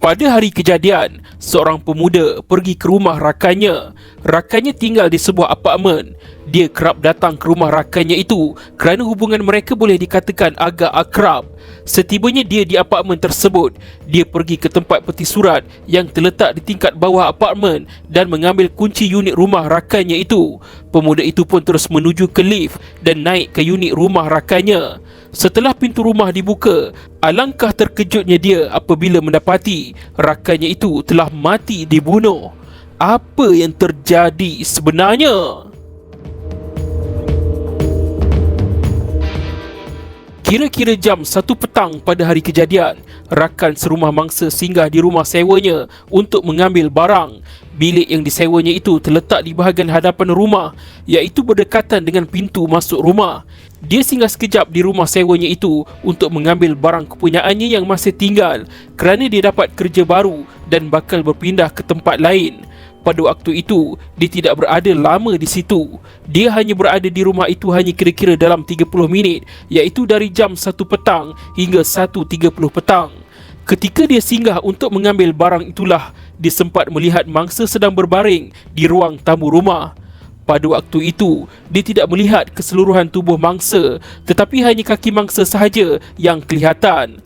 Pada hari kejadian, seorang pemuda pergi ke rumah rakannya. Rakannya tinggal di sebuah apartmen. Dia kerap datang ke rumah rakannya itu kerana hubungan mereka boleh dikatakan agak akrab. Setibanya dia di apartmen tersebut, dia pergi ke tempat peti surat yang terletak di tingkat bawah apartmen dan mengambil kunci unit rumah rakannya itu. Pemuda itu pun terus menuju ke lift dan naik ke unit rumah rakannya. Setelah pintu rumah dibuka, alangkah terkejutnya dia apabila mendapati rakannya itu telah mati dibunuh. Apa yang terjadi sebenarnya? Kira-kira jam 1 petang pada hari kejadian, rakan serumah mangsa singgah di rumah sewanya untuk mengambil barang. Bilik yang disewanya itu terletak di bahagian hadapan rumah, iaitu berdekatan dengan pintu masuk rumah. Dia singgah sekejap di rumah sewanya itu untuk mengambil barang kepunyaannya yang masih tinggal kerana dia dapat kerja baru dan bakal berpindah ke tempat lain. Pada waktu itu, dia tidak berada lama di situ. Dia hanya berada di rumah itu hanya kira-kira dalam 30 minit, iaitu dari jam 1 petang hingga 1.30 petang. Ketika dia singgah untuk mengambil barang itulah, dia sempat melihat mangsa sedang berbaring di ruang tamu rumah. Pada waktu itu, dia tidak melihat keseluruhan tubuh mangsa, tetapi hanya kaki mangsa sahaja yang kelihatan.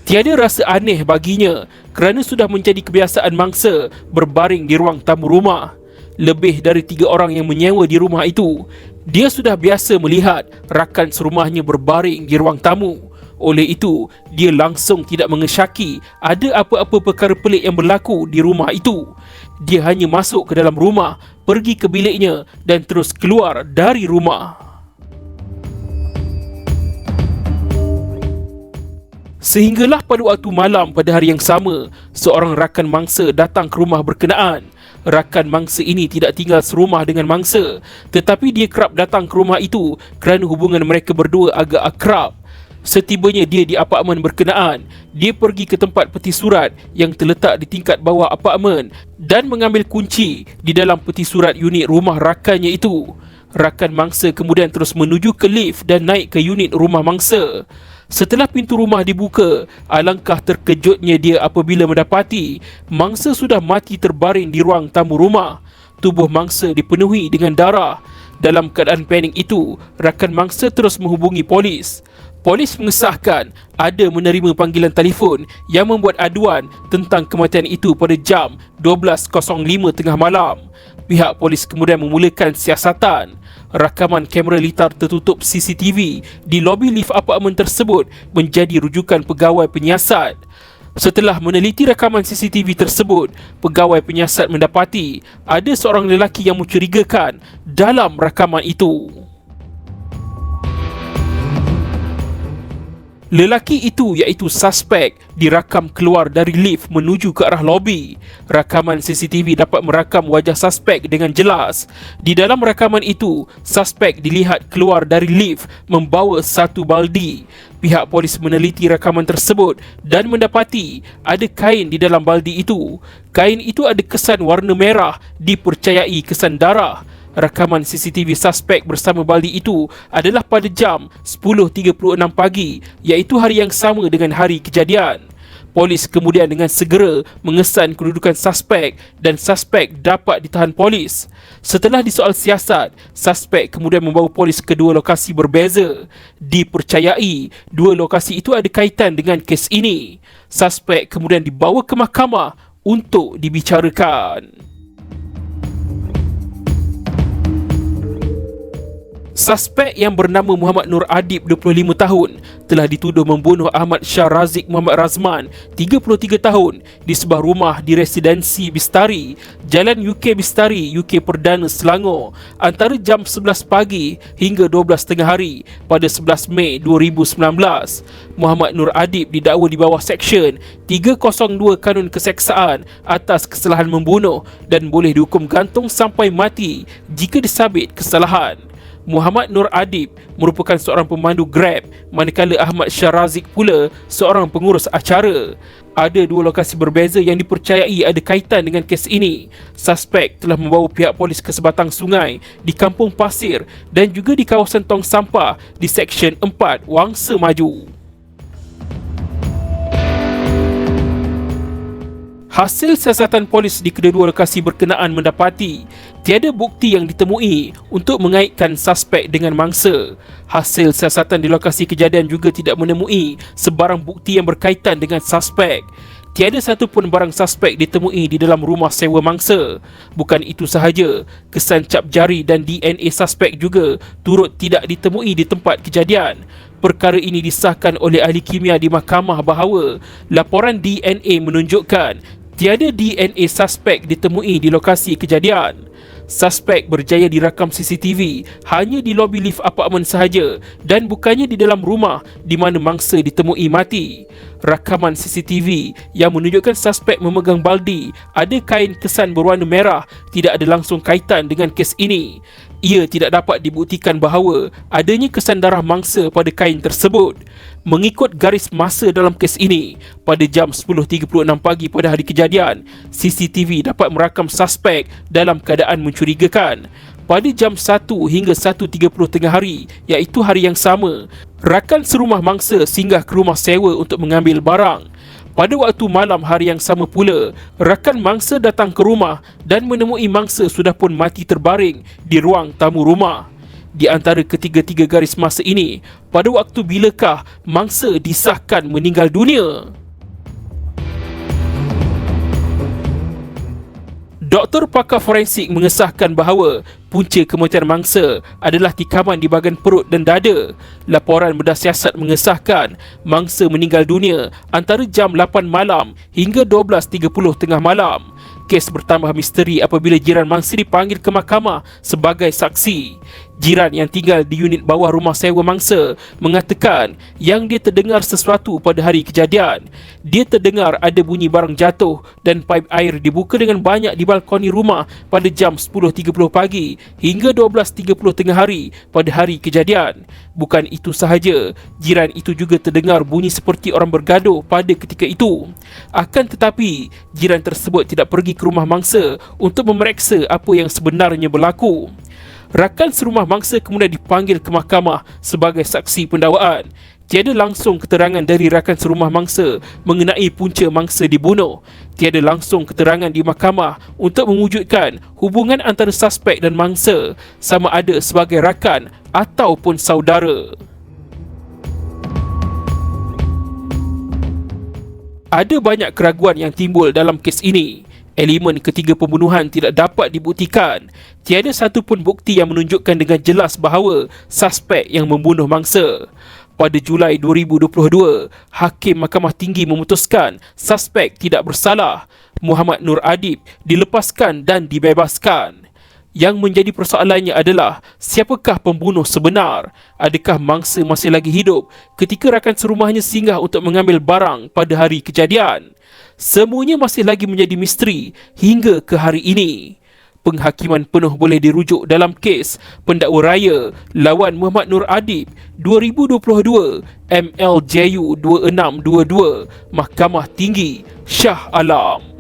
Tiada rasa aneh baginya kerana sudah menjadi kebiasaan mangsa berbaring di ruang tamu rumah. Lebih dari 3 orang yang menyewa di rumah itu, dia sudah biasa melihat rakan serumahnya berbaring di ruang tamu. Oleh itu, dia langsung tidak mengesyaki ada apa-apa perkara pelik yang berlaku di rumah itu. Dia hanya masuk ke dalam rumah, pergi ke biliknya dan terus keluar dari rumah. Sehinggalah pada waktu malam pada hari yang sama, seorang rakan mangsa datang ke rumah berkenaan. Rakan mangsa ini tidak tinggal serumah dengan mangsa, tetapi dia kerap datang ke rumah itu kerana hubungan mereka berdua agak akrab. Setibanya dia di apartmen berkenaan, dia pergi ke tempat peti surat yang terletak di tingkat bawah apartmen dan mengambil kunci di dalam peti surat unit rumah rakannya itu. Rakan mangsa kemudian terus menuju ke lift dan naik ke unit rumah mangsa. Setelah pintu rumah dibuka, alangkah terkejutnya dia apabila mendapati mangsa sudah mati terbaring di ruang tamu rumah. Tubuh mangsa dipenuhi dengan darah. Dalam keadaan panik itu, rakan mangsa terus menghubungi polis. Polis mengesahkan ada menerima panggilan telefon yang membuat aduan tentang kematian itu pada jam 12.05 tengah malam. Pihak polis kemudian memulakan siasatan. Rakaman kamera litar tertutup CCTV di lobi lift apartmen tersebut menjadi rujukan pegawai penyiasat. Setelah meneliti rakaman CCTV tersebut, pegawai penyiasat mendapati ada seorang lelaki yang mencurigakan dalam rakaman itu. Lelaki itu iaitu suspek dirakam keluar dari lift menuju ke arah lobi. Rakaman CCTV dapat merakam wajah suspek dengan jelas. Di dalam rakaman itu, suspek dilihat keluar dari lift membawa satu baldi. Pihak polis meneliti rakaman tersebut dan mendapati ada kain di dalam baldi itu. Kain itu ada kesan warna merah, dipercayai kesan darah. Rakaman CCTV suspek bersama baldi itu adalah pada jam 10.36 pagi, iaitu hari yang sama dengan hari kejadian. Polis kemudian dengan segera mengesan kedudukan suspek dan suspek dapat ditahan polis. Setelah disoal siasat, suspek kemudian membawa polis ke dua lokasi berbeza. Dipercayai dua lokasi itu ada kaitan dengan kes ini. Suspek kemudian dibawa ke mahkamah untuk dibicarakan. Suspek yang bernama Muhammad Nur Adib, 25 tahun, telah dituduh membunuh Ahmad Shah Razik Muhammad Razman, 33 tahun, di sebuah rumah di residensi Bistari, Jalan UK Bistari, UK Perdana, Selangor, antara jam 11 pagi hingga 12 tengah hari pada 11 Mei 2019. Muhammad Nur Adib didakwa di bawah Seksyen 302 Kanun Keseksaan atas kesalahan membunuh dan boleh dihukum gantung sampai mati jika disabit kesalahan. Muhammad Nur Adib merupakan seorang pemandu Grab, manakala Ahmad Shah Razik pula seorang pengurus acara. Ada dua lokasi berbeza yang dipercayai ada kaitan dengan kes ini. Suspek telah membawa pihak polis ke sebatang sungai di Kampung Pasir dan juga di kawasan tong sampah di Seksyen 4 Wangsa Maju. Hasil siasatan polis di kedua-dua lokasi berkenaan mendapati tiada bukti yang ditemui untuk mengaitkan suspek dengan mangsa. Hasil siasatan di lokasi kejadian juga tidak menemui sebarang bukti yang berkaitan dengan suspek. Tiada satu pun barang suspek ditemui di dalam rumah sewa mangsa. Bukan itu sahaja, kesan cap jari dan DNA suspek juga turut tidak ditemui di tempat kejadian. Perkara ini disahkan oleh ahli kimia di mahkamah bahawa laporan DNA menunjukkan tiada DNA suspek ditemui di lokasi kejadian. Suspek berjaya dirakam CCTV hanya di lobi lift apartmen sahaja dan bukannya di dalam rumah di mana mangsa ditemui mati. Rakaman CCTV yang menunjukkan suspek memegang baldi ada kain kesan berwarna merah tidak ada langsung kaitan dengan kes ini. Ia tidak dapat dibuktikan bahawa adanya kesan darah mangsa pada kain tersebut. Mengikut garis masa dalam kes ini, pada jam 10.36 pagi pada hari kejadian, CCTV dapat merakam suspek dalam keadaan mencurigakan. Pada jam 1 hingga 1.30 tengah hari, iaitu hari yang sama, rakan serumah mangsa singgah ke rumah sewa untuk mengambil barang. Pada waktu malam hari yang sama pula, rakan mangsa datang ke rumah dan menemui mangsa sudah pun mati terbaring di ruang tamu rumah. Di antara ketiga-tiga garis masa ini, pada waktu bilakah mangsa disahkan meninggal dunia? Doktor pakar forensik mengesahkan bahawa punca kematian mangsa adalah tikaman di bahagian perut dan dada. Laporan berdasiasat mengesahkan mangsa meninggal dunia antara jam 8 malam hingga 12.30 tengah malam. Kes bertambah misteri apabila jiran mangsa dipanggil ke mahkamah sebagai saksi. Jiran yang tinggal di unit bawah rumah sewa mangsa mengatakan yang dia terdengar sesuatu pada hari kejadian. Dia terdengar ada bunyi barang jatuh dan paip air dibuka dengan banyak di balkoni rumah pada jam 10.30 pagi hingga 12.30 tengah hari pada hari kejadian. Bukan itu sahaja, jiran itu juga terdengar bunyi seperti orang bergaduh pada ketika itu. Akan tetapi, jiran tersebut tidak pergi ke rumah mangsa untuk memeriksa apa yang sebenarnya berlaku. Rakan serumah mangsa kemudian dipanggil ke mahkamah sebagai saksi pendakwaan. Tiada langsung keterangan dari rakan serumah mangsa mengenai punca mangsa dibunuh. Tiada langsung keterangan di mahkamah untuk mewujudkan hubungan antara suspek dan mangsa sama ada sebagai rakan ataupun saudara. Ada banyak keraguan yang timbul dalam kes ini. Elemen ketiga pembunuhan tidak dapat dibuktikan. Tiada satu pun bukti yang menunjukkan dengan jelas bahawa suspek yang membunuh mangsa. Pada Julai 2022, Hakim Mahkamah Tinggi memutuskan suspek tidak bersalah. Muhammad Nur Adib dilepaskan dan dibebaskan. Yang menjadi persoalannya adalah siapakah pembunuh sebenar? Adakah mangsa masih lagi hidup ketika rakan serumahnya singgah untuk mengambil barang pada hari kejadian? Semuanya masih lagi menjadi misteri hingga ke hari ini. Penghakiman penuh boleh dirujuk dalam kes pendakwa raya lawan Muhammad Nur Adib 2022 MLJU 2622 Mahkamah Tinggi Shah Alam.